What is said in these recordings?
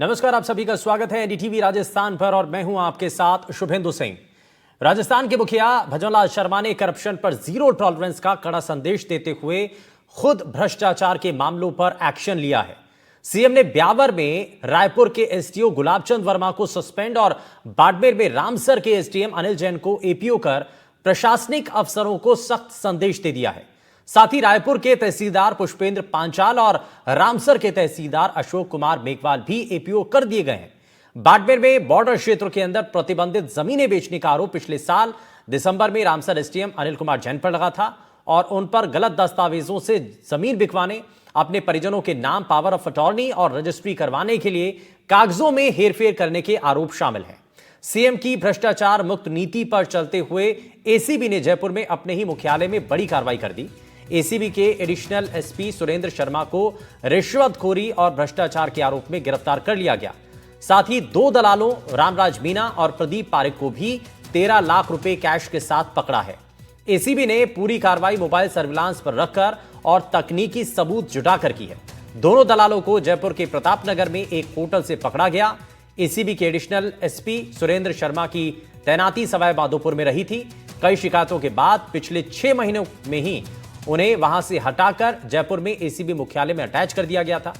नमस्कार, आप सभी का स्वागत है एनडीटीवी राजस्थान पर और मैं हूं आपके साथ शुभेंदु सिंह। राजस्थान के मुखिया भजनलाल शर्मा ने करप्शन पर जीरो टॉलरेंस का कड़ा संदेश देते हुए खुद भ्रष्टाचार के मामलों पर एक्शन लिया है। सीएम ने ब्यावर में रायपुर के एसडीओ गुलाबचंद वर्मा को सस्पेंड और बाड़मेर में रामसर के एसडीएम अनिल जैन को एपीओ कर प्रशासनिक अफसरों को सख्त संदेश दे दिया है। साथ ही रायपुर के तहसीलदार पुष्पेंद्र पांचाल और रामसर के तहसीलदार अशोक कुमार मेघवाल भी एपीओ कर दिए गए हैं। बाड़मेर में बॉर्डर क्षेत्रों के अंदर प्रतिबंधित जमीनें बेचने का आरोप पिछले साल दिसंबर में रामसर एसडीएम अनिल कुमार जैन पर लगा था और उन पर गलत दस्तावेजों से जमीन बिकवाने, अपने परिजनों के नाम पावर ऑफ अटॉर्नी और रजिस्ट्री करवाने के लिए कागजों में हेरफेर करने के आरोप शामिल हैं। सीएम की भ्रष्टाचार मुक्त नीति पर चलते हुए एसीबी ने जयपुर में अपने ही मुख्यालय में बड़ी कार्रवाई कर दी। एसीबी के एडिशनल एसपी सुरेंद्र शर्मा को रिश्वतखोरी और भ्रष्टाचार के आरोप में गिरफ्तार कर लिया गया। साथ ही दो दलालों रामराज मीना और प्रदीप पारेख को भी 13 लाख रुपए कैश के साथ पकड़ा है। एसीबी ने पूरी कार्रवाई मोबाइल सर्विलांस पर रखकर और तकनीकी सबूत जुटाकर की है। दोनों दलालों को जयपुर के प्रताप नगर में एक होटल से पकड़ा गया। एसीबी के एडिशनल एसपी सुरेंद्र शर्मा की तैनाती सवाई माधोपुर में रही थी। कई शिकायतों के बाद पिछले 6 महीनों में ही उन्हें वहां से हटाकर जयपुर में एसीबी मुख्यालय में अटैच कर दिया गया था।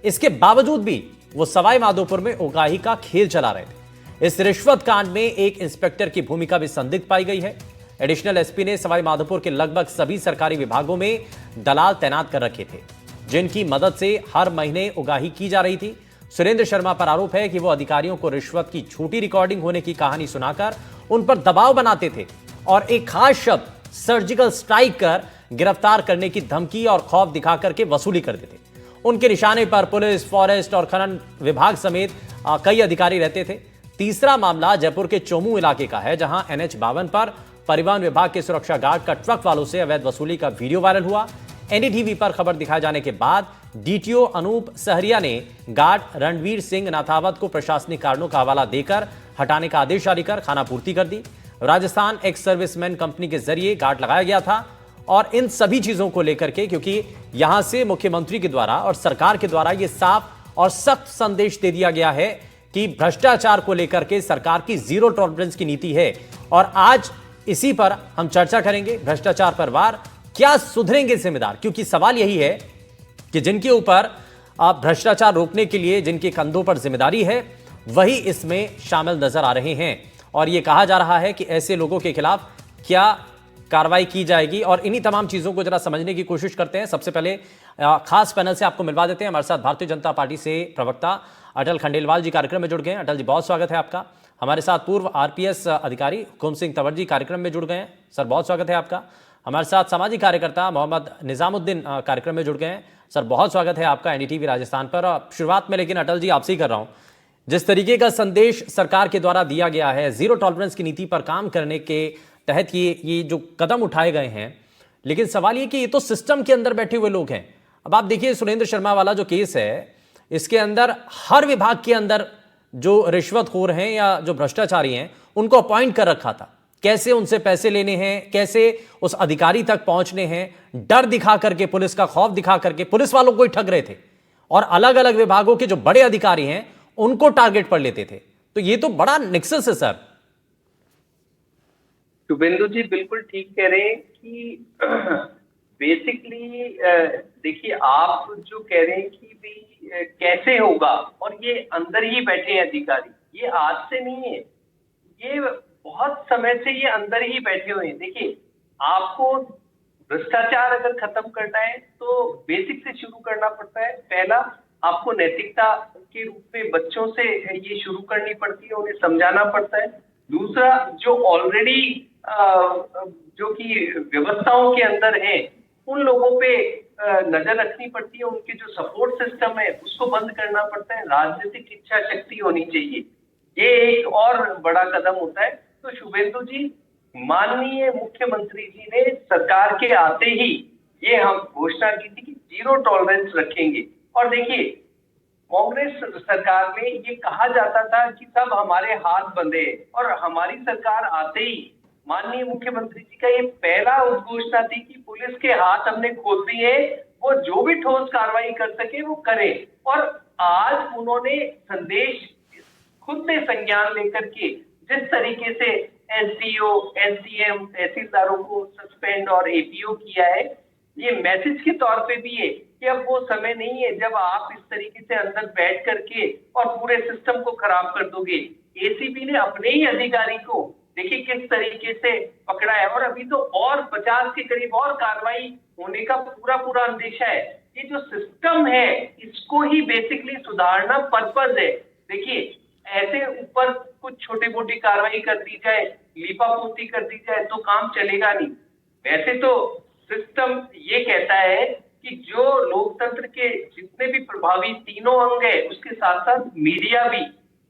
इसके बावजूद भी वो सवाई माधोपुर में उगाही का खेल चला रहे थे। इस रिश्वत कांड में एक इंस्पेक्टर की भूमिका भी संदिग्ध पाई गई है। एडिशनल एसपी ने सवाई माधोपुर के लगभग सभी सरकारी विभागों में दलाल तैनात कर रखे थे, जिनकी मदद से हर महीने उगाही की जा रही थी। सुरेंद्र शर्मा पर आरोप है कि वो अधिकारियों को रिश्वत की झूठी रिकॉर्डिंग होने की कहानी सुनाकर उन पर दबाव बनाते थे और एक खास शब्द सर्जिकल स्ट्राइक कर गिरफ्तार करने की धमकी और खौफ दिखाकर के वसूली करते थे। उनके निशाने पर पुलिस, फॉरेस्ट और खनन विभाग समेत कई अधिकारी रहते थे। तीसरा मामला जयपुर के चोमू इलाके का है, जहां NH 52 पर परिवहन विभाग के सुरक्षा गार्ड का ट्रक वालों से अवैध वसूली का वीडियो वायरल हुआ। एनडीटीवी पर खबर दिखाए जाने के बाद डीटीओ अनूप सहरिया ने गार्ड रणवीर सिंह नाथावत को प्रशासनिक कारणों का हवाला देकर हटाने का आदेश जारी कर खानापूर्ति कर दी। राजस्थान एक्स सर्विसमैन कंपनी के जरिए गार्ड लगाया गया था और इन सभी चीजों को लेकर के, क्योंकि यहां से मुख्यमंत्री के द्वारा और सरकार के द्वारा यह साफ और सख्त संदेश दे दिया गया है कि भ्रष्टाचार को लेकर के सरकार की जीरो टॉलरेंस की नीति है। और आज इसी पर हम चर्चा करेंगे। भ्रष्टाचार पर वार, क्या सुधरेंगे जिम्मेदार? क्योंकि सवाल यही है कि जिनके ऊपर भ्रष्टाचार रोकने के लिए जिनके कंधों पर जिम्मेदारी है, वही इसमें शामिल नजर आ रहे हैं। और यह कहा जा रहा है कि ऐसे लोगों के खिलाफ क्या कार्रवाई की जाएगी। और इन्हीं तमाम चीजों को जरा समझने की कोशिश करते हैं। सबसे पहले खास पैनल से आपको मिलवा देते हैं। हमारे साथ भारतीय जनता पार्टी से प्रवक्ता अटल खंडेलवाल जी कार्यक्रम में जुड़ गए हैं। अटल जी, बहुत स्वागत है आपका। हमारे साथ पूर्व आरपीएस अधिकारी हुकुम सिंह तंवर जी कार्यक्रम में जुड़ गए हैं। सर, बहुत स्वागत है आपका। हमारे साथ सामाजिक कार्यकर्ता मोहम्मद निजामुद्दीन कार्यक्रम में जुड़ गए हैं। सर, बहुत स्वागत है आपका एनडीटीवी राजस्थान पर। शुरुआत में लेकिन अटल जी आपसे ही कर रहा हूं, जिस तरीके का संदेश सरकार के द्वारा दिया गया है, जीरो टॉलरेंस की नीति पर काम करने के तहत ये जो कदम उठाए गए हैं, लेकिन सवाल ये कि ये तो सिस्टम के अंदर बैठे हुए लोग हैं। अब आप देखिए, सुरेंद्र शर्मा वाला जो केस है, इसके अंदर हर विभाग के अंदर जो रिश्वतखोर हैं या जो भ्रष्टाचारी हैं, उनको अपॉइंट कर रखा था। कैसे उनसे पैसे लेने हैं, कैसे उस अधिकारी तक पहुंचने हैं, डर दिखा करके, पुलिस का खौफ दिखा करके पुलिस वालों को ही ठग रहे थे और अलग अलग विभागों के जो बड़े अधिकारी हैं उनको टारगेट पर लेते थे। तो ये तो बड़ा निक्सस है सर। शुभेंदु जी बिल्कुल ठीक कह रहे हैं कि बेसिकली देखिए, आप जो कह रहे हैं कि भी कैसे होगा, और ये अंदर ही बैठे हैं अधिकारी, ये आज से नहीं है, ये बहुत समय से ये अंदर ही बैठे हुए हैं। देखिए, आपको भ्रष्टाचार अगर खत्म करना है तो बेसिक से शुरू करना पड़ता है। पहला, आपको नैतिकता के रूप में बच्चों से ये शुरू करनी पड़ती है, उन्हें समझाना पड़ता है। दूसरा, जो ऑलरेडी जो कि व्यवस्थाओं के अंदर है, उन लोगों पे नजर रखनी पड़ती है। उनके जो सपोर्ट सिस्टम है उसको बंद करना पड़ता है। राजनीतिक इच्छा शक्ति होनी चाहिए, ये एक और बड़ा कदम होता है। तो शुभेंदु जी, माननीय मुख्यमंत्री जी ने सरकार के आते ही ये हम घोषणा की थी कि जीरो टॉलरेंस रखेंगे। और देखिए, कांग्रेस सरकार में ये कहा जाता था कि सब हमारे हाथ बंधे हैं, और हमारी सरकार आते ही माननीय मुख्यमंत्री जी का ये पहला उद्घोषणा थी कि पुलिस के हाथ हमने खोल दिए, वो जो भी ठोस कार्रवाई कर सके वो करे। और आज उन्होंने संदेश खुद से संज्ञान लेकर के जिस तरीके से एसडीओ, एसडीएम, तहसीलदारों को सस्पेंड और एपीओ किया है, ये मैसेज के तौर पे भी है कि अब वो समय नहीं है जब आप इस तरीके से अंदर बैठ करके और पूरे सिस्टम को खराब कर दोगे। एसीबी ने अपने ही अधिकारी को देखिए किस तरीके से पकड़ा है, और अभी तो और 50 के करीब और कार्रवाई होने का पूरा पूरा अंदेशा है। ये जो सिस्टम है इसको ही बेसिकली सुधारना पर्पज है। देखिए ऐसे ऊपर कुछ छोटी मोटी कार्रवाई कर दी जाए, लीपापोती कर दी जाए तो काम चलेगा नहीं। वैसे तो सिस्टम ये कहता है कि जो लोकतंत्र के जितने भी प्रभावी तीनों अंग है, उसके साथ साथ मीडिया भी,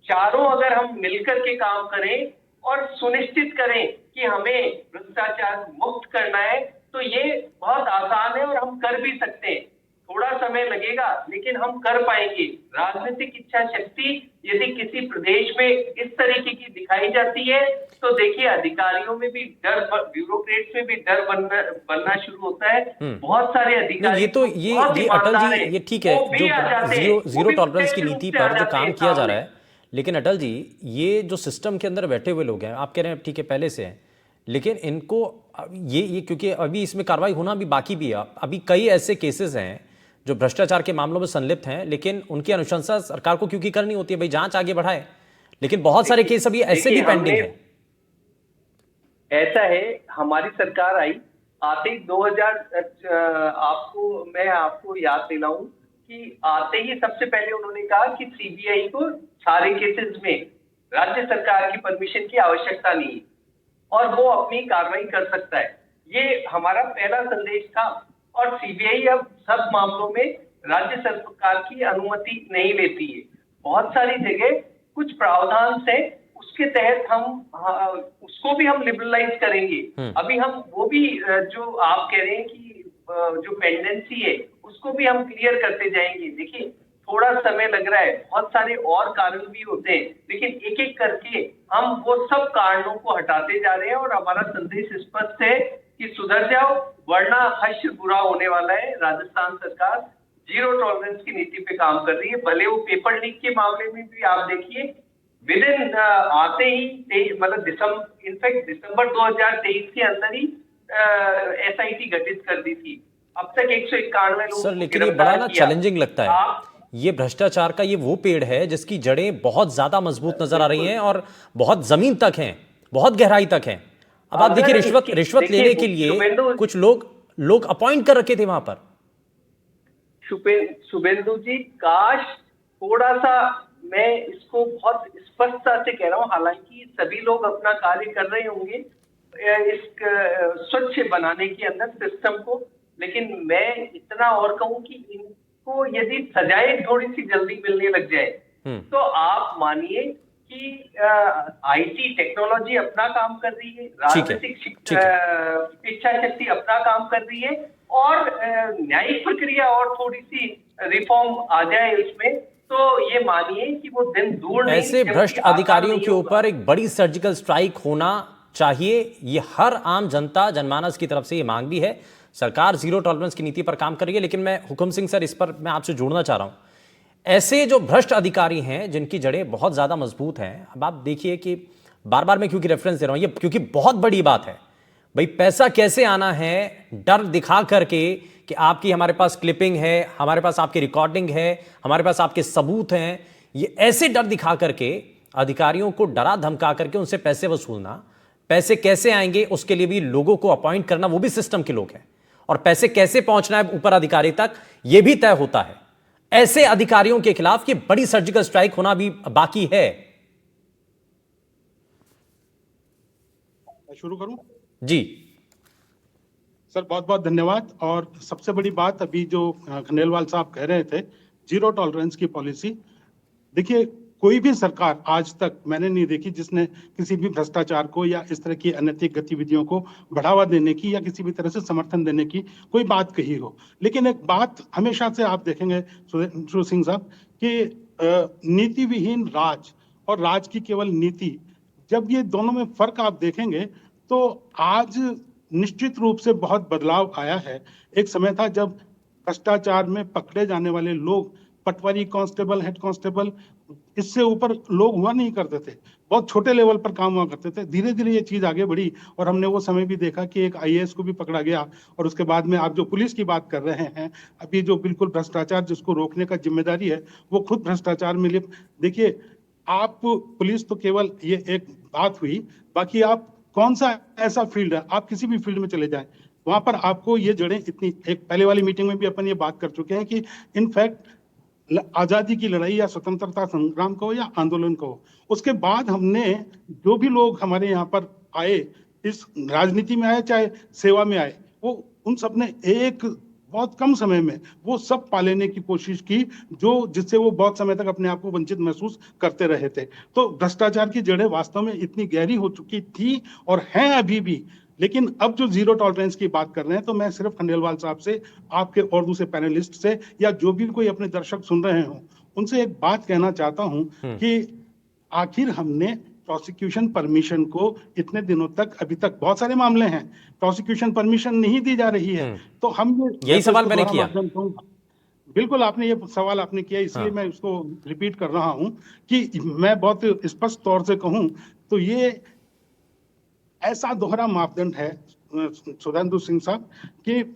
चारों अगर हम मिलकर के काम करें और सुनिश्चित करें कि हमें भ्रष्टाचार मुक्त करना है, तो ये बहुत आसान है और हम कर भी सकते हैं। थोड़ा समय लगेगा लेकिन हम कर पाएंगे। राजनीतिक इच्छा शक्ति यदि किसी प्रदेश में इस तरीके की दिखाई जाती है तो देखिए अधिकारियों में भी डर, ब्यूरोक्रेट्स में भी डर बनना शुरू होता है। बहुत सारे अधिकारी ये तो ये अटल जी, ये ठीक है, जो जीरो टॉलरेंस की नीति पर जो काम किया जा रहा है, लेकिन अटल जी ये जो सिस्टम के अंदर बैठे हुए लोग हैं, आप कह रहे हैं ठीक है पहले से हैं, लेकिन इनको ये क्योंकि अभी इसमें कार्रवाई होना भी बाकी भी है, अभी कई ऐसे केसेस हैं जो भ्रष्टाचार के मामलों में संलिप्त हैं, लेकिन उनकी अनुशंसा सरकार को क्योंकि करनी होती है, भाई जांच आगे बढ़ाए, लेकिन बहुत सारे केस अभी ऐसे भी पेंडिंग हैं। ऐसा है, हमारी सरकार आई आते ही 2000 मैं आपको याद दिलाऊं कि आते ही सबसे पहले उन्होंने कहा कि सीबीआई को सारे केसेस में राज्य सरकार की परमिशन की आवश्यकता नहीं है और वो अपनी कार्रवाई कर सकता है। ये हमारा पहला संदेश था। और सीबीआई अब सब मामलों में राज्य सरकार की अनुमति नहीं लेती है। बहुत सारी जगह कुछ प्रावधान से उसके तहत हम उसको भी हम लिबरलाइज करेंगे। अभी हम वो भी जो आप कह रहे हैं कि जो पेंडेंसी है उसको भी हम क्लियर करते जाएंगे। देखिए थोड़ा समय लग रहा है, बहुत सारे और कारण भी होते हैं, लेकिन एक एक करके हम वो सब कारणों को हटाते जा रहे हैं और हमारा संदेश स्पष्ट है कि सुधर जाओ वरना हश्र बुरा होने वाला है। राजस्थान सरकार जीरो टॉलरेंस की नीति पे काम कर रही है। भले वो पेपर लीक के मामले में भी आप देखिए विद इन आते ही मतलब दिसंबर 2023 के अंदर ही एसआईटी गठित कर दी थी। अब तक 191 लोग। सर लेकिन ये बड़ा ना चैलेंजिंग लगता है, ये भ्रष्टाचार का ये वो पेड़ है जिसकी जड़ें बहुत ज्यादा मजबूत नजर आ रही हैं और बहुत जमीन तक हैं, बहुत गहराई तक हैं। अब आप देखिए रिश्वत लेने के लिए कुछ लोग अपॉइंट कर रखे थे वहां पर। शुभेंदु जी, काश थोड़ा सा, मैं इसको बहुत स्पष्टता से कह रहा हूं, हालांकि सभी लोग अपना कार्य कर रहे होंगे इस स्वच्छ बनाने के अंदर सिस्टम को, लेकिन मैं इतना और कहूं कि इनको यदि सजाएं थोड़ी सी जल्दी मिलने लग जाए तो आप मानिए कि आईटी टेक्नोलॉजी अपना काम कर रही है, राजनीतिक इच्छा शक्ति अपना काम कर रही है और न्यायिक प्रक्रिया और थोड़ी सी रिफॉर्म आ जाए इसमें, तो ये मानिए कि वो दिन दूर नहीं। ऐसे भ्रष्ट अधिकारियों के ऊपर एक बड़ी सर्जिकल स्ट्राइक होना चाहिए, ये हर आम जनता जनमानस की तरफ से ये मांग भी है। सरकार जीरो टॉलरेंस की नीति पर काम कर रही है, लेकिन मैं हुकुम सिंह सर इस पर मैं आपसे जोड़ना चाह रहा हूं। ऐसे जो भ्रष्ट अधिकारी हैं जिनकी जड़ें बहुत ज्यादा मजबूत हैं, अब आप देखिए कि बार बार मैं क्योंकि रेफरेंस दे रहा हूं ये क्योंकि बहुत बड़ी बात है, भाई पैसा कैसे आना है डर दिखा करके कि आपकी हमारे पास क्लिपिंग है, हमारे पास आपकी रिकॉर्डिंग है, हमारे पास आपके सबूत हैं, ये ऐसे डर दिखा करके अधिकारियों को डरा धमका करके उनसे पैसे वसूलना, पैसे कैसे आएंगे उसके लिए भी लोगों को अपॉइंट करना, वो भी सिस्टम के लोग हैं, और पैसे कैसे पहुंचना है ऊपर अधिकारी तक यह भी तय होता है। ऐसे अधिकारियों के खिलाफ ये बड़ी सर्जिकल स्ट्राइक होना भी बाकी है। शुरू करूं? जी सर, बहुत बहुत धन्यवाद। और सबसे बड़ी बात अभी जो खंडेलवाल साहब कह रहे थे, जीरो टॉलरेंस की पॉलिसी, देखिए कोई भी सरकार आज तक मैंने नहीं देखी जिसने किसी भी भ्रष्टाचार को या इस तरह की अनैतिक गतिविधियों को बढ़ावा देने की या किसी भी तरह से समर्थन देने की कोई बात कही हो। लेकिन एक बात हमेशा से आप देखेंगे सुरेंद्र सिंह साहब कि नीति विहीन राज और राज की केवल नीति, जब ये दोनों में फर्क आप देखेंगे तो आज निश्चित रूप से बहुत बदलाव आया है। एक समय था जब भ्रष्टाचार में पकड़े जाने वाले लोग पटवारी, कांस्टेबल, हेड कांस्टेबल, इससे ऊपर लोग हुआ नहीं करते थे। बहुत छोटे लेवल पर काम हुआ करते थे। धीरे धीरे ये चीज आगे बढ़ी और हमने वो समय भी देखा कि एक आईएएस को भी पकड़ा गया। और उसके बाद में आप जो पुलिस की बात कर रहे हैं, अभी जो बिल्कुल भ्रष्टाचार जिसको रोकने का जिम्मेदारी है, वो खुद भ्रष्टाचार में लिप्त। देखिए, आप पुलिस तो केवल ये एक बात हुई, बाकी आप कौन सा ऐसा फील्ड है, आप किसी भी फील्ड में चले जाएं, वहां पर आपको ये जड़ें इतनी, एक पहले वाली मीटिंग में भी अपन ये बात कर चुके हैं कि इनफैक्ट आजादी की लड़ाई या स्वतंत्रता संग्राम को या आंदोलन को, उसके बाद हमने जो भी लोग हमारे यहाँ पर आए, इस राजनीति में आए चाहे सेवा में आए, वो उन सब ने एक बहुत कम समय में वो सब पा लेने की कोशिश की, जो जिससे वो बहुत समय तक अपने आप को वंचित महसूस करते रहे थे। तो भ्रष्टाचार की जड़ें वास्तव में इतनी गहरी हो चुकी थी और हैं अभी भी। लेकिन अब जो जीरो टॉलरेंस की बात कर रहे हैं, तो मैं सिर्फ खंडेलवाल साहब से, आपके और दूसरे पैनलिस्ट से, या जो भी कोई अपने दर्शक सुन रहे हो, उनसे एक बात कहना चाहता हूं कि आखिर हमने प्रोसिक्यूशन परमिशन को इतने दिनों तक, अभी तक बहुत सारे मामले हैं, प्रोसिक्यूशन परमिशन नहीं दी जा रही है। तो हम यही सवाल मैंने किया। बिल्कुल, आपने ये सवाल आपने किया, इसलिए मैं इसको रिपीट कर रहा हूं कि मैं बहुत स्पष्ट तौर से कहूं तो ये ऐसा दोहरा मापदंड है सुधेंदु सिंह साहब, कि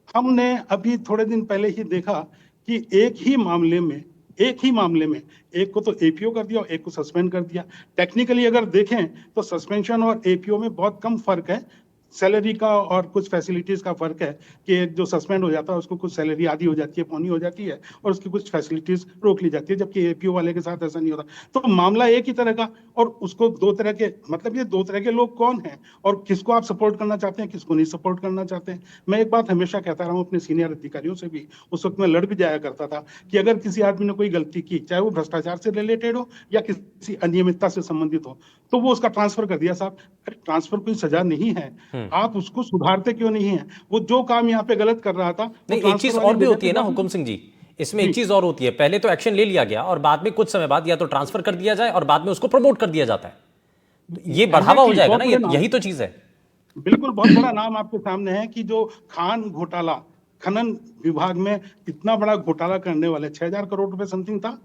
हमने अभी थोड़े दिन पहले ही देखा कि एक ही मामले में एक को तो एपीओ कर दिया और एक को सस्पेंड कर दिया। टेक्निकली अगर देखें तो सस्पेंशन और एपीओ में बहुत कम फर्क है, सैलरी का और कुछ फैसिलिटीज का फर्क है कि एक जो सस्पेंड हो जाता है उसको कुछ सैलरी आधी हो जाती है, पौनी हो जाती है, और उसकी कुछ फैसिलिटीज रोक ली जाती है, जबकि एपीओ वाले के साथ ऐसा नहीं होता। तो मामला एक ही तरह का, और उसको दो तरह के, मतलब ये दो तरह के लोग कौन हैं और किसको आप सपोर्ट करना चाहते हैं, किसको नहीं सपोर्ट करना चाहते हैं। मैं एक बात हमेशा कहता रहा हूँ अपने सीनियर अधिकारियों से भी, उस वक्त मैं लड़ भी जाया करता था कि अगर किसी आदमी ने कोई गलती की, चाहे वो भ्रष्टाचार से रिलेटेड हो या किसी अनियमितता से संबंधित हो, तो वो उसका ट्रांसफर कर दिया। साहब, ट्रांसफर कोई सजा नहीं है, आप उसको सुधारते क्यों नहीं है? वो जो काम यहाँ पे गलत कर रहा था, नहीं, एक चीज और भी होती है ना हुकुम सिंह जी, इसमें एक चीज और होती है, पहले तो एक्शन ले लिया गया और बाद में कुछ समय बाद या तो ट्रांसफर कर दिया जाए और बाद में उसको प्रमोट कर दिया जाता है। ये बढ़ावा हो जाएगा ना, यही तो चीज है। बिल्कुल, बहुत बड़ा नाम आपके सामने है कि जो खान घोटाला, खनन विभाग में इतना बड़ा घोटाला करने वाले 6,000 करोड़ रुपए समथिंग था,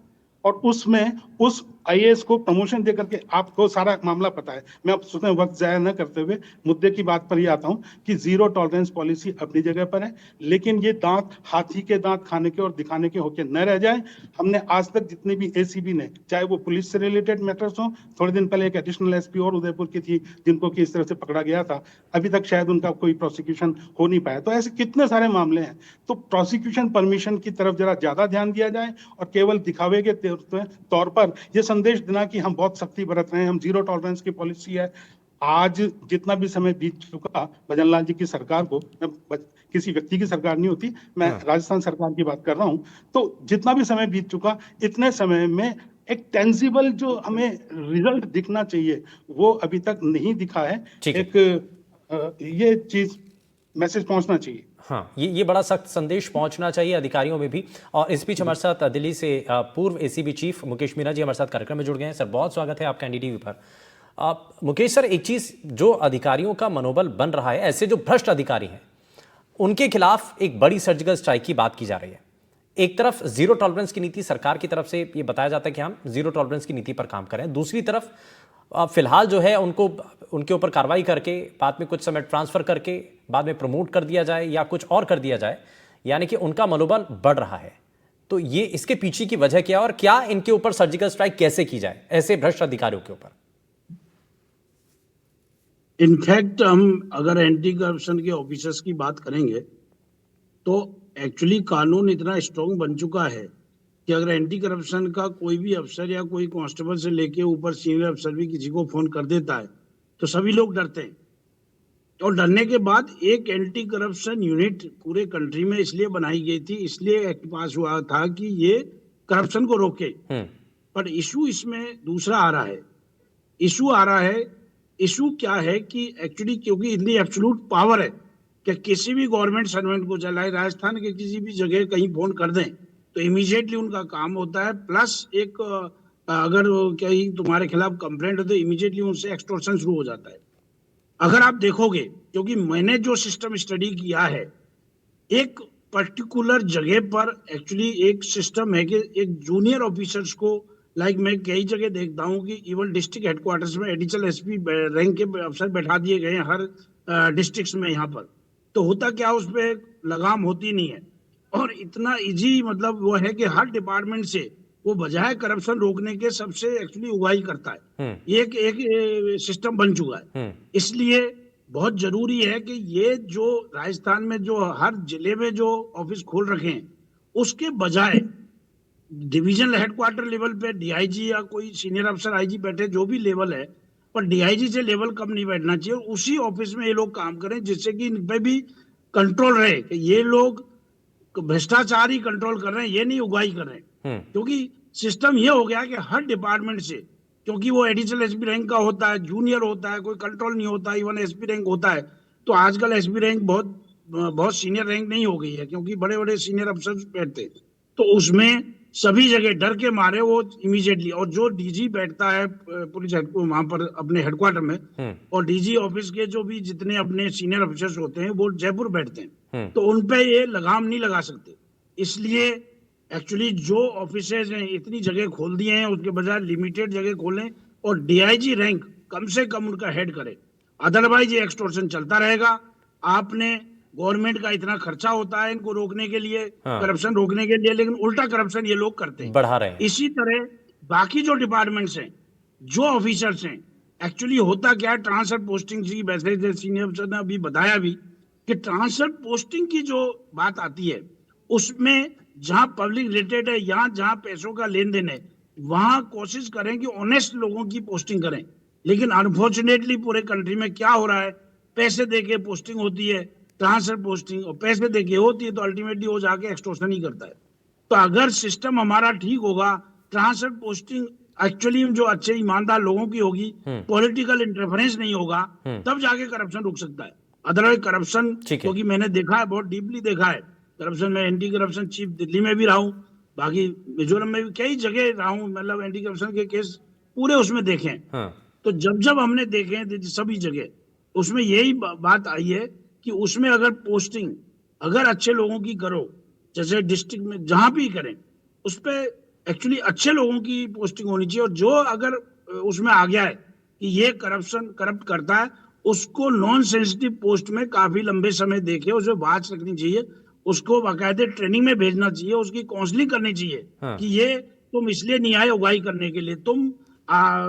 और उसमें उस आईएएस को प्रमोशन देकर के, आपको सारा मामला पता है, मैं अब उसमें वक्त जाया न करते हुए मुद्दे की बात पर ही आता हूं कि जीरो टॉलरेंस पॉलिसी अपनी जगह पर है, लेकिन ये दांत, हाथी के दांत खाने के और दिखाने के होके न रह जाए। हमने आज तक जितने भी एसीबी ने, चाहे वो पुलिस से रिलेटेड मैटर्स हो, थोड़े दिन पहले एक एडिशनल एसपी और उदयपुर की थी जिनको कि इस तरह से पकड़ा गया था, अभी तक शायद उनका कोई प्रोसिक्यूशन हो नहीं पाया। तो ऐसे कितने सारे मामले हैं। तो प्रोसिक्यूशन परमिशन की तरफ जरा ज्यादा ध्यान दिया जाए और केवल दिखावे के तौर पर ये संदेश देना कि हम बहुत सख्ती बरत रहे हैं, हम जीरो टॉलरेंस की पॉलिसी है। आज जितना भी समय बीत चुका भजनलाल जी की सरकार को, किसी व्यक्ति की सरकार नहीं होती, मैं राजस्थान सरकार की बात कर रहा हूं, तो जितना भी समय बीत चुका, इतने समय में एक टेंजिबल जो हमें रिजल्ट दिखना चाहिए वो अभी तक नहीं दिखा है। एक ये चीज मैसेज पहुंचना चाहिए। हाँ, ये बड़ा सख्त संदेश पहुंचना चाहिए अधिकारियों में भी। और इस बीच हमारे साथ दिल्ली से पूर्व एसीबी चीफ मुकेश मीणा जी हमारे साथ कार्यक्रम में जुड़ गए हैं। सर, बहुत स्वागत है आपका एनडीटीवी पर। मुकेश सर, एक चीज जो अधिकारियों का मनोबल बन रहा है, ऐसे जो भ्रष्ट अधिकारी हैं उनके खिलाफ एक बड़ी सर्जिकल स्ट्राइक की बात की जा रही है। एक तरफ जीरो टॉलरेंस की नीति सरकार की तरफ से ये बताया जाता है कि हम जीरो टॉलरेंस की नीति पर काम करें, दूसरी तरफ फिलहाल जो है उनको, उनके ऊपर कार्रवाई करके बाद में कुछ समय ट्रांसफर करके बाद में प्रमोट कर दिया जाए या कुछ और कर दिया जाए, यानी कि उनका मनोबल बढ़ रहा है। तो ये इसके पीछे की वजह क्या, और क्या इनके ऊपर सर्जिकल स्ट्राइक कैसे की जाए ऐसे भ्रष्ट अधिकारियों के ऊपर? इनफैक्ट हम अगर एंटी करप्शन के ऑफिसर्स की बात करेंगे तो एक्चुअली कानून इतना स्ट्रॉन्ग बन चुका है कि अगर एंटी करप्शन का कोई भी अफसर या कोई कांस्टेबल से लेके ऊपर सीनियर अफसर भी किसी को फोन कर देता है तो सभी लोग डरते हैं। और डरने के बाद एक एंटी करप्शन यूनिट पूरे कंट्री में इसलिए बनाई गई थी, इसलिए एक्ट पास हुआ था कि ये करप्शन को रोके। पर इशू इसमें दूसरा आ रहा है। इशू क्या है कि एक्चुअली क्योंकि इतनी एब्सोल्यूट पावर है कि किसी भी गवर्नमेंट सर्वेंट को, चाहे राजस्थान के किसी भी जगह कहीं फोन कर दें तो इमीडिएटली उनका काम होता है। प्लस एक अगर कहीं तुम्हारे खिलाफ कंप्लेंट हो तो इमीडिएटली उनसे एक्सटॉर्शन शुरू हो जाता है। अगर आप देखोगे, क्योंकि मैंने जो सिस्टम स्टडी किया है, एक पर्टिकुलर जगह पर एक्चुअली एक सिस्टम है कि एक जूनियर ऑफिसर्स को, लाइक मैं कई जगह देखता हूँ कि इवन डिस्ट्रिक्ट हेडक्वार्टर्स में एडिशनल एसपी रैंक के अफसर बैठा दिए गए हैं हर डिस्ट्रिक्ट में। यहाँ पर तो होता क्या, उस पर लगाम होती नहीं है और इतना इजी मतलब वो है कि हर डिपार्टमेंट से वो बजाय करप्शन रोकने के सबसे एक्चुअली उगाही करता है। ये एक सिस्टम बन चुका है। इसलिए बहुत जरूरी है कि ये जो राजस्थान में जो हर जिले में जो ऑफिस खोल रखे हैं उसके बजाय डिवीजनल हेडक्वार्टर लेवल पे डीआईजी या कोई सीनियर अफसर आईजी बैठे, जो भी लेवल है, पर डीआईजी से लेवल कम नहीं बैठना चाहिए। उसी ऑफिस में ये लोग काम करें जिससे कि इन पे भी कंट्रोल रहे कि ये लोग भ्रष्टाचार ही कंट्रोल कर रहे हैं, ये नहीं उगाही कर रहे हैं। क्योंकि सिस्टम ये हो गया कि हर डिपार्टमेंट से, क्योंकि वो एडिशनल एसपी रैंक का होता है, जूनियर होता है, कोई कंट्रोल नहीं होता, इवन एसपी रैंक होता है। तो आजकल एसपी रैंक बहुत बहुत सीनियर रैंक नहीं हो गई है, क्योंकि बड़े बड़े सीनियर अफसर बैठते, तो उसमें सभी जगह डर के मारे वो इमीडिएटली, और जो डीजी बैठता है पुलिस वहां पर अपने हेडक्वार्टर में, और डीजी ऑफिस के जो भी जितने अपने सीनियर ऑफिसर्स होते हैं वो जयपुर बैठते हैं, तो उन पे ये लगाम नहीं लगा सकते। इसलिए एक्चुअली जो ऑफिसेज हैं इतनी जगह खोल दिए हैं, उसके बजाय लिमिटेड जगह खोलें और डीआईजी रैंक कम से कम उनका हेड करे। अदरवाइज ये एक्सटॉर्शन चलता रहेगा। आपने गवर्नमेंट का इतना खर्चा होता है इनको रोकने के लिए, करप्शन रोकने के लिए, लेकिन उल्टा करप्शन ये लोग करते हैं, बढ़ा रहे हैं। इसी तरह बाकी जो डिपार्टमेंट्स हैं, जो ऑफिसर्स हैं, एक्चुअली होता क्या है, ट्रांसफर पोस्टिंग की, वैसे सीनियर अफसर ने अभी बताया भी कि ट्रांसफर पोस्टिंग की जो बात आती है उसमें जहां पब्लिक रिलेटेड है, जहां पैसों का लेन देन है, वहां कोशिश करें कि ऑनेस्ट लोगों की पोस्टिंग करें। लेकिन अनफॉर्चुनेटली पूरे कंट्री में क्या हो रहा है, पैसे देके पोस्टिंग होती है, ट्रांसफर पोस्टिंग, और पैसे देके होती है तो अल्टीमेटली वो जाके एक्सटॉर्शन ही करता है। तो अगर सिस्टम हमारा ठीक होगा, ट्रांसफर पोस्टिंग एक्चुअली जो अच्छे ईमानदार लोगों की होगी, पॉलिटिकल इंटरफेरेंस नहीं होगा, तब जाके करप्शन रुक सकता है। अदरवाइज करप्शन, क्योंकि मैंने देखा है, बहुत डीपली देखा है करप्शन में। एंटी करप्शन चीफ दिल्ली में भी रहा हूँ, बाकी मिजोरम में भी कई जगह रहा हूँ, मतलब एंटी करप्शन के केस पूरे उसमें देखे हैं। तो जब हमने देखे हैं सभी जगह, उसमें यही बात आई है कि उसमें अगर पोस्टिंग अगर अच्छे लोगों की करो, जैसे डिस्ट्रिक्ट में जहां भी करें, उस पर एक्चुअली अच्छे लोगों की पोस्टिंग होनी चाहिए। और जो अगर उसमें आ गया है कि ये करप्ट करता है, उसको नॉन सेंसिटिव पोस्ट में काफी लंबे समय देके उसे बात रखनी चाहिए, उसको बाकायदे ट्रेनिंग में भेजना चाहिए, उसकी काउंसलिंग करनी चाहिए कि ये तुम इसलिए नहीं आए उगाही करने के लिए, तुम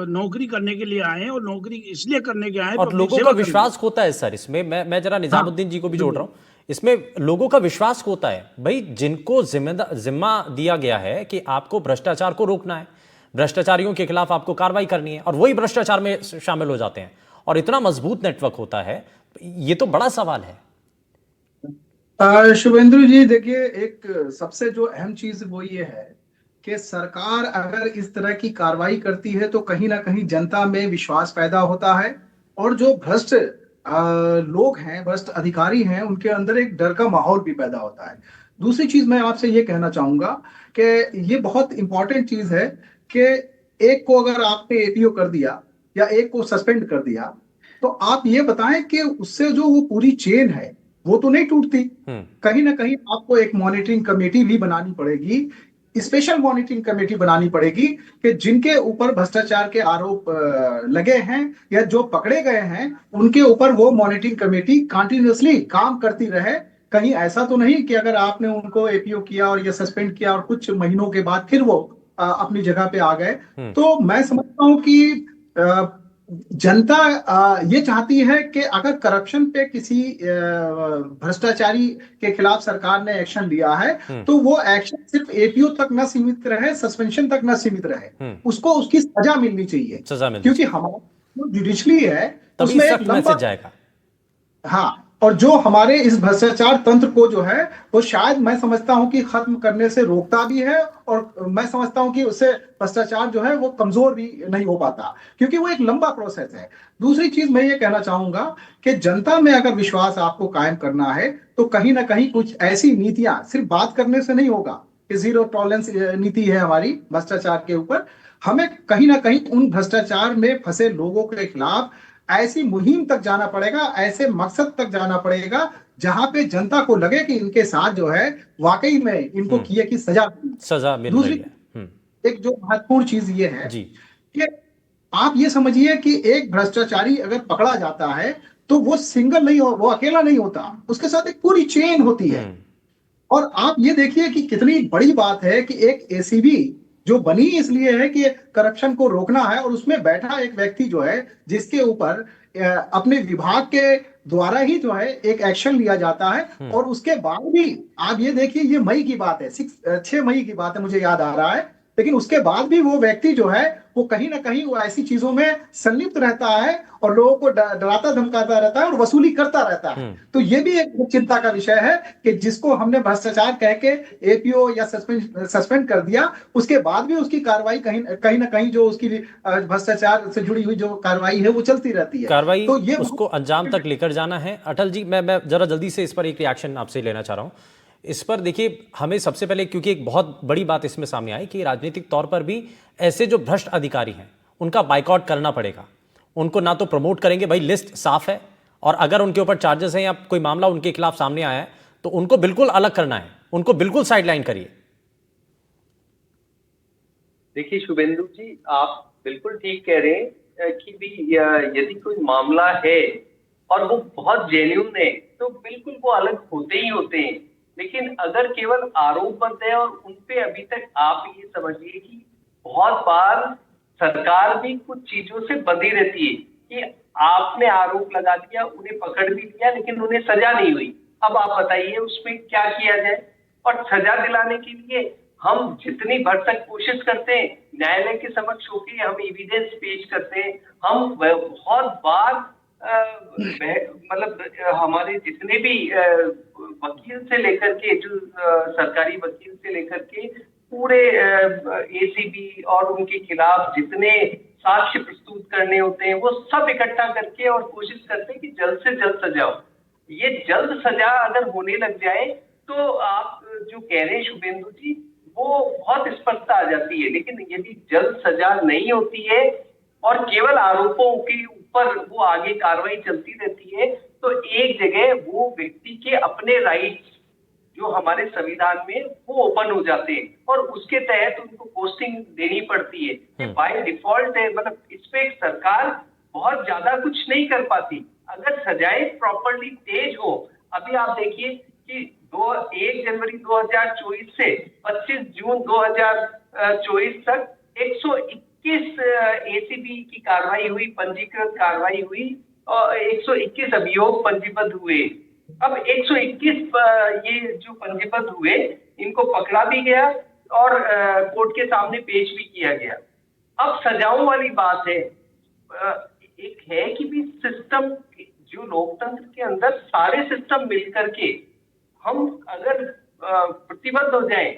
नौकरी करने के लिए आए, और नौकरी इसलिए करने के आए। और लोगों का विश्वास होता है सर इसमें। मैं जरा निजामुद्दीन जी को भी जोड़ रहा हूं, इसमें लोगों का विश्वास होता है भाई, जिनको जिम्मा दिया गया है कि आपको भ्रष्टाचार को रोकना है, भ्रष्टाचारियों के खिलाफ आपको कार्रवाई करनी है, और वही भ्रष्टाचार में शामिल हो जाते हैं, और इतना मजबूत नेटवर्क होता है। ये तो बड़ा सवाल है। शुभेंद्र जी, देखिए, एक सबसे जो अहम चीज वो ये है कि सरकार अगर इस तरह की कार्रवाई करती है तो कहीं ना कहीं जनता में विश्वास पैदा होता है, और जो भ्रष्ट लोग हैं, भ्रष्ट अधिकारी हैं, उनके अंदर एक डर का माहौल भी पैदा होता है। दूसरी चीज मैं आपसे ये कहना चाहूंगा कि ये बहुत इंपॉर्टेंट चीज है कि एक को अगर आपने एपीओ कर दिया या एक को सस्पेंड कर दिया, तो आप ये बताएं कि उससे जो वो पूरी चेन है वो तो नहीं टूटती। कहीं ना कहीं आपको एक मॉनिटरिंग कमेटी भी बनानी पड़ेगी, स्पेशल मॉनिटरिंग कमेटी बनानी पड़ेगी कि जिनके ऊपर भ्रष्टाचार के आरोप लगे हैं या जो पकड़े गए हैं, उनके ऊपर वो मॉनिटरिंग कमेटी कंटिन्यूअसली काम करती रहे। कहीं ऐसा तो नहीं कि अगर आपने उनको एपीओ किया और ये सस्पेंड किया और कुछ महीनों के बाद फिर वो अपनी जगह पे आ गए। तो मैं समझता हूं कि जनता ये चाहती है कि अगर करप्शन पे किसी भ्रष्टाचारी के खिलाफ सरकार ने एक्शन लिया है तो वो एक्शन सिर्फ एपीओ तक न सीमित रहे, सस्पेंशन तक न सीमित रहे, उसको उसकी सजा मिलनी चाहिए, क्योंकि हमारा जो जुडिशरी है उसमें एक लंबा जाएगा। हाँ, और जो हमारे इस भ्रष्टाचार तंत्र को जो है वो शायद मैं समझता हूं कि खत्म करने से रोकता भी है, और मैं समझता हूं कि उससे भ्रष्टाचार जो है वो कमजोर भी नहीं हो पाता, क्योंकि वो एक लंबा प्रोसेस है। दूसरी चीज मैं ये कहना चाहूंगा कि जनता में अगर विश्वास आपको कायम करना है तो कहीं ना कहीं कुछ ऐसी नीतियां सिर्फ बात करने से नहीं होगा कि जीरो टॉलरेंस नीति है हमारी भ्रष्टाचार के ऊपर। हमें कहीं ना कहीं उन भ्रष्टाचार में फंसे लोगों के खिलाफ ऐसी मुहिम तक जाना पड़ेगा, ऐसे मकसद तक जाना पड़ेगा जहां पे जनता को लगे कि इनके साथ जो है वाकई में इनको किए की सजा मिली। सजा मिल रही दूसरी है। एक जो महत्वपूर्ण चीज ये है जी। कि आप ये समझिए कि एक भ्रष्टाचारी अगर पकड़ा जाता है तो वो सिंगल नहीं हो, वो अकेला नहीं होता, उसके साथ एक पूरी चेन होती है। और आप ये देखिए कि कितनी बड़ी बात है कि एक एसीबी जो बनी इसलिए है कि करप्शन को रोकना है, और उसमें बैठा एक व्यक्ति जो है जिसके ऊपर अपने विभाग के द्वारा ही जो है एक एक्शन लिया जाता है। और उसके बाद भी आप ये देखिए, ये मई की बात है, 6 मई की बात है, मुझे याद आ रहा है, लेकिन उसके बाद भी वो व्यक्ति जो है वो कहीं ना कहीं वो ऐसी चीजों में संलिप्त रहता है और लोगों को डराता धमकाता रहता है और वसूली करता रहता है। तो ये भी एक चिंता का विषय है कि जिसको हमने भ्रष्टाचार कह के एपीओ या सस्पेंड कर दिया, उसके बाद भी उसकी कार्रवाई कहीं ना कहीं जो उसकी भ्रष्टाचार से जुड़ी हुई जो कार्रवाई है वो चलती रहती है। कार्रवाई तो ये उसको अंजाम तक लेकर जाना है। अटल जी, मैं जरा जल्दी से इस पर एक रिएक्शन आपसे लेना चाह रहा हूं। इस पर देखिए, हमें सबसे पहले, क्योंकि एक बहुत बड़ी बात इसमें सामने आई कि राजनीतिक तौर पर भी ऐसे जो भ्रष्ट अधिकारी हैं उनका बाइकआउट करना पड़ेगा। उनको ना तो प्रमोट करेंगे, भाई लिस्ट साफ है, और अगर उनके ऊपर चार्जेस हैं या कोई मामला उनके खिलाफ सामने आया है तो उनको बिल्कुल अलग करना है, उनको बिल्कुल साइडलाइन करिए। देखिए शुभेंदु जी, आप बिल्कुल ठीक कह रहे हैं कि भी यदि कोई मामला है और वो बहुत जेन्युइन है तो बिल्कुल वो अलग होते ही होते हैं। लेकिन अगर केवल आरोप है और उनपे अभी तक आप ये समझिए कि बहुत बार सरकार भी कुछ चीजों से बंधी रहती है कि आपने आरोप लगा दिया, उन्हें पकड़ भी लिया, लेकिन उन्हें सजा नहीं हुई। अब आप बताइए उसमें क्या किया जाए। और सजा दिलाने के लिए हम जितनी भरसक कोशिश करते हैं, न्यायालय के समक्ष होकर हम एविडेंस पेश करते हैं, हम बहुत बार मतलब हमारे जितने भी वकील से लेकर के जो सरकारी वकील से लेकर के पूरे एसीबी और उनके खिलाफ जितने साक्ष्य प्रस्तुत करने होते हैं वो सब इकट्ठा करके और कोशिश करते हैं कि जल्द से जल्द सजा हो। ये जल्द सजा अगर होने लग जाए तो आप जो कह रहे हैं शुभेंदु जी, वो बहुत स्पष्टता आ जाती है। लेकिन यदि जल्द सजा नहीं होती है और केवल आरोपों के ऊपर वो आगे कार्रवाई चलती रहती है तो एक जगह वो व्यक्ति के अपने राइट्स जो हमारे संविधान में वो ओपन हो जाते हैं और उसके तहत उनको पोस्टिंग देनी पड़ती है। बाय डिफॉल्ट है, मतलब इसपे सरकार बहुत ज्यादा कुछ नहीं कर पाती अगर सजाएं प्रॉपरली तेज हो। अभी आप देखिए कि 1 जनवरी 2024 से 25 जून 2024 तक 121 एसीबी की कार्रवाई हुई, पंजीकृत कार्रवाई हुई और 121 अभियोग पंजीबद्ध हुए। अब 121 ये जो पंजीबद्ध हुए इनको पकड़ा भी गया और कोर्ट के सामने पेश भी किया गया। अब सजाओं वाली बात है, एक है कि भी सिस्टम जो लोकतंत्र के अंदर सारे सिस्टम मिलकर के हम अगर प्रतिबद्ध हो जाए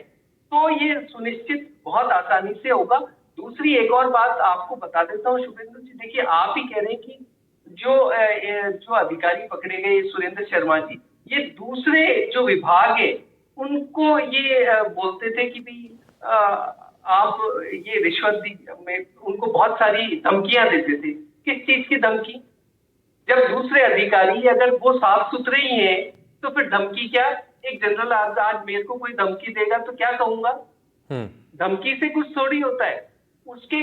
तो ये सुनिश्चित बहुत आसानी से होगा। दूसरी एक और बात आपको बता देता हूँ शुभेंदु जी, देखिए आप ही कह रहे हैं कि जो अधिकारी पकड़े गए सुरेंद्र शर्मा जी, ये दूसरे जो विभाग है उनको ये बोलते थे कि भी आप ये रिश्वत में उनको बहुत सारी धमकियां देते थे। किस चीज की धमकी? जब दूसरे अधिकारी अगर वो साफ सुथरे ही हैं तो फिर धमकी क्या? एक जनरल आज मेरे को कोई धमकी देगा तो क्या कहूंगा? धमकी से कुछ थोड़ी होता है, उसके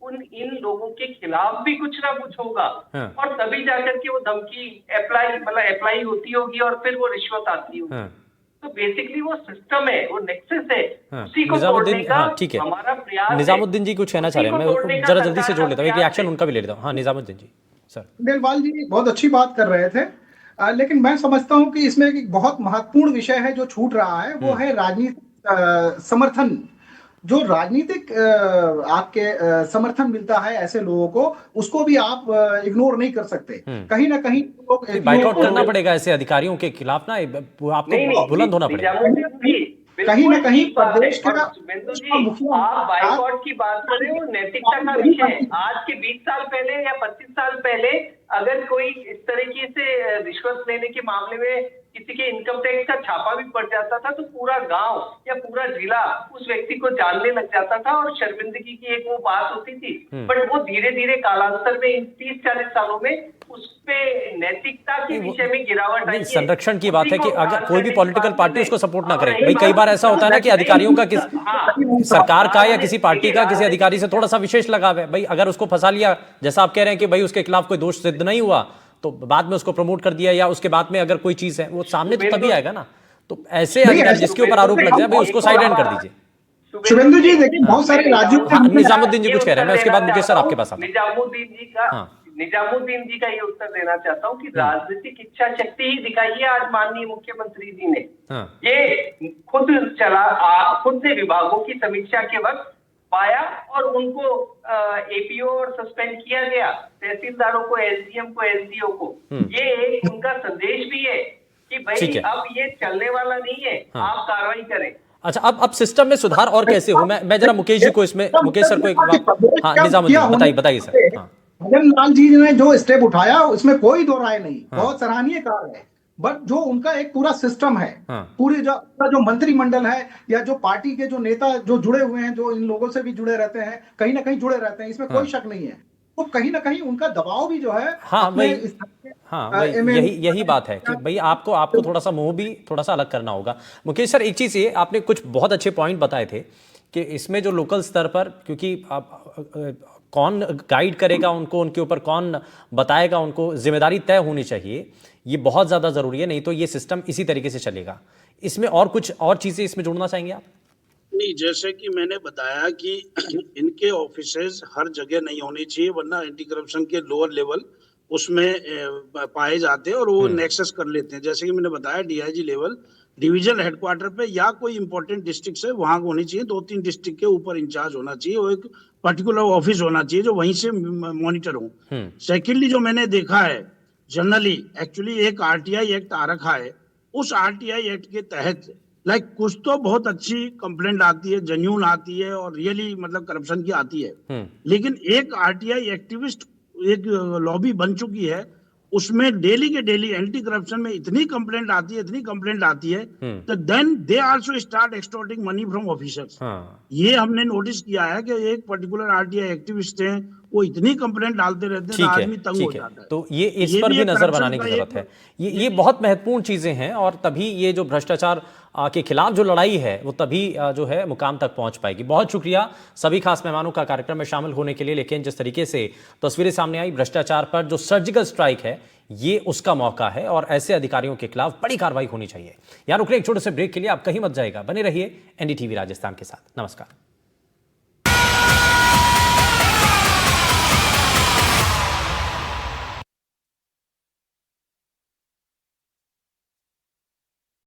इन लोगों के खिलाफ भी कुछ ना कुछ होगा और तभी जाकर के वो धमकी अप्लाई होती होगी और फिर वो रिश्वत आती होगी। तो बेसिकली वो सिस्टम है, वो नेक्सस है, उसी को तोड़ने का ठीक है। हमारा प्रयास है। निजामुद्दीन जी कुछ कहना चाह रहे हैं, मैं जरा जल्दी से जोड़ लेता हूँ, एक रिएक्शन उनका भी ले लेता हूँ। हाँ निजामुद्दीन जी सर। खंडेलवाल जी बहुत अच्छी बात कर रहे थे, लेकिन मैं समझता हूं कि इसमें एक बहुत महत्वपूर्ण विषय है जो छूट रहा है, वो है राजनीतिक समर्थन। जो राजनीतिक आपके समर्थन मिलता है ऐसे लोगों को, उसको भी आप इग्नोर नहीं कर सकते। कहीं ना कहीं लोग बाइकआउट करना पड़ेगा ऐसे अधिकारियों के खिलाफ ना, आपको बुलंद होना पड़ेगा। कहीं ना कहीं प्रदेश का आप बाइकआउट की बात कर रहे हो, नैतिकता का विषय है। आज के 20 साल पहले या 25 साल पहले अगर कोई इस तरीके से रिश्वत लेने के मामले में किसी के इनकम टैक्स का छापा भी पड़ जाता था तो पूरा गांव या पूरा जिला उस व्यक्ति को जानने लग जाता था और शर्मिंदगी की एक वो बात होती थी। बट वो धीरे धीरे कालांतर में इन 30-40 सालों में उस पे नैतिकता के विषय में गिरावट आई नहीं, है। संरक्षण की बात है कि उसी को अगर कोई भी राजनीतिक पॉलिटिकल पार्टी पार्टी उसको सपोर्ट ना और करे। रही भाई कई बात- बार ऐसा होता है ना कि अधिकारियों का किस हाँ, सरकार का या किसी पार्टी देखिए, का किसी अधिकारी से थोड़ा सा विशेष लगाव है। भाई अगर उसको फंसा लिया, जैसा आप कह रहे हैं कि भाई उसके खिलाफ कोई दोष सिद्ध नहीं हुआ तो बाद में उसको प्रमोट कर दिया, या उसके बाद में अगर कोई चीज है वो सामने तो तभी आएगा ना। तो ऐसे अधिकारी जिसके ऊपर आरोप लग जाए भाई उसको साइड हैंड कर दीजिए। शुभेंदु जी देखिए, बहुत सारे राज्यों हाँ, निजामुद्दीन जी कुछ कह रहे हैं, मैं उसके बाद मुकेश सर आपके पास आता हूं। निजामुद्दीन जी का ये उत्तर देना चाहता हूँ कि राजनीतिक इच्छा शक्ति ही दिखाई है आज माननीय मुख्यमंत्री जी ने। हाँ। ये खुद ने विभागों की समीक्षा के वक्त पाया और उनको एपीओ और सस्पेंड किया गया, तहसीलदारों को, एसडीएम को, एसडीओ को। ये एक उनका संदेश भी है कि भाई अब ये चलने वाला नहीं है, आप कार्रवाई करें। अच्छा, अब सिस्टम में सुधार और कैसे हो? मैं जरा मुकेश जी को इसमें, मुकेश सर को एक बात, हाँ निजामुद्दीन बताइए सर। हाँ, भजन लाल जी ने जो स्टेप उठाया उसमें कोई दो राय नहीं, बहुत सराहनीय कार्य है। बट जो उनका एक पूरा सिस्टम है, पूरी जो मंत्रिमंडल है या जो पार्टी के जो नेता जो जुड़े हुए हैं, जो इन लोगों से भी जुड़े रहते हैं, कहीं ना कहीं जुड़े रहते हैं, इसमें कोई शक नहीं है। तो कहीं ना कहीं उनका दबाव भी जो है, हाँ भाई यही बात है कि भाई आपको थोड़ा सा मुंह भी थोड़ा सा अलग करना होगा। मुकेश सर, एक चीज ये, आपने कुछ बहुत अच्छे पॉइंट बताए थे कि इसमें जो लोकल स्तर पर, क्योंकि कौन गाइड करेगा उनको, उनके ऊपर कौन बताएगा उनको, जिम्मेदारी तय होनी चाहिए, ये बहुत ज्यादा जरूरी है, नहीं तो ये सिस्टम इसी तरीके से चलेगा। इसमें और चीजें इसमें जोड़ना चाहेंगे आप? नहीं, जैसे कि मैंने बताया कि इनके ऑफिसेज हर जगह नहीं होने चाहिए, वरना एंटी करप्शन के लोअर लेवल उसमें पाए जाते हैं और वो नेक्सस कर लेते हैं। जैसे कि मैंने बताया, डीआईजी लेवल डिविजनल हेडक्वार्टर पे या कोई इंपॉर्टेंट डिस्ट्रिक्ट है वहां होनी चाहिए, 2-3 डिस्ट्रिक्ट के ऊपर इंचार्ज होना चाहिए, वो एक पर्टिकुलर ऑफिस होना चाहिए जो वहीं से मॉनिटर हो। सेकेंडली जो मैंने देखा है, जनरली एक्चुअली एक आरटीआई एक्ट आ रखा है, उस आरटीआई एक्ट के तहत कुछ तो बहुत अच्छी कंप्लेंट आती है, जेन्युइन आती है और रियली मतलब करप्शन की आती है, लेकिन एक आरटीआई एक्टिविस्ट एक लॉबी बन चुकी है, उसमें डेली के डेली एंटी करप्शन में इतनी कंप्लेंट आती है तो then they also start extorting money from officers. ये हमने नोटिस किया है कि एक पर्टिकुलर आरटीआई एक्टिविस्ट हैं, वो इतनी कंप्लेंट डालते रहते हैं, आदमी तंग हो जाता है। तो ये इस पर भी नजर बनाने की जरूरत है। ये बहुत महत्वपूर्ण चीजें हैं और तभी ये जो भ्रष्टाचार के खिलाफ जो लड़ाई है वो तभी जो है मुकाम तक पहुंच पाएगी। बहुत शुक्रिया सभी खास मेहमानों का कार्यक्रम में शामिल होने के लिए। लेकिन जिस तरीके से तस्वीरें सामने आई, भ्रष्टाचार पर जो सर्जिकल स्ट्राइक है ये उसका मौका है और ऐसे अधिकारियों के खिलाफ बड़ी कार्रवाई होनी चाहिए। यहां रुकने एक छोटे से ब्रेक के लिए, आप कहीं मत जाएगा, बने रहिए एनडीटीवी राजस्थान के साथ। नमस्कार।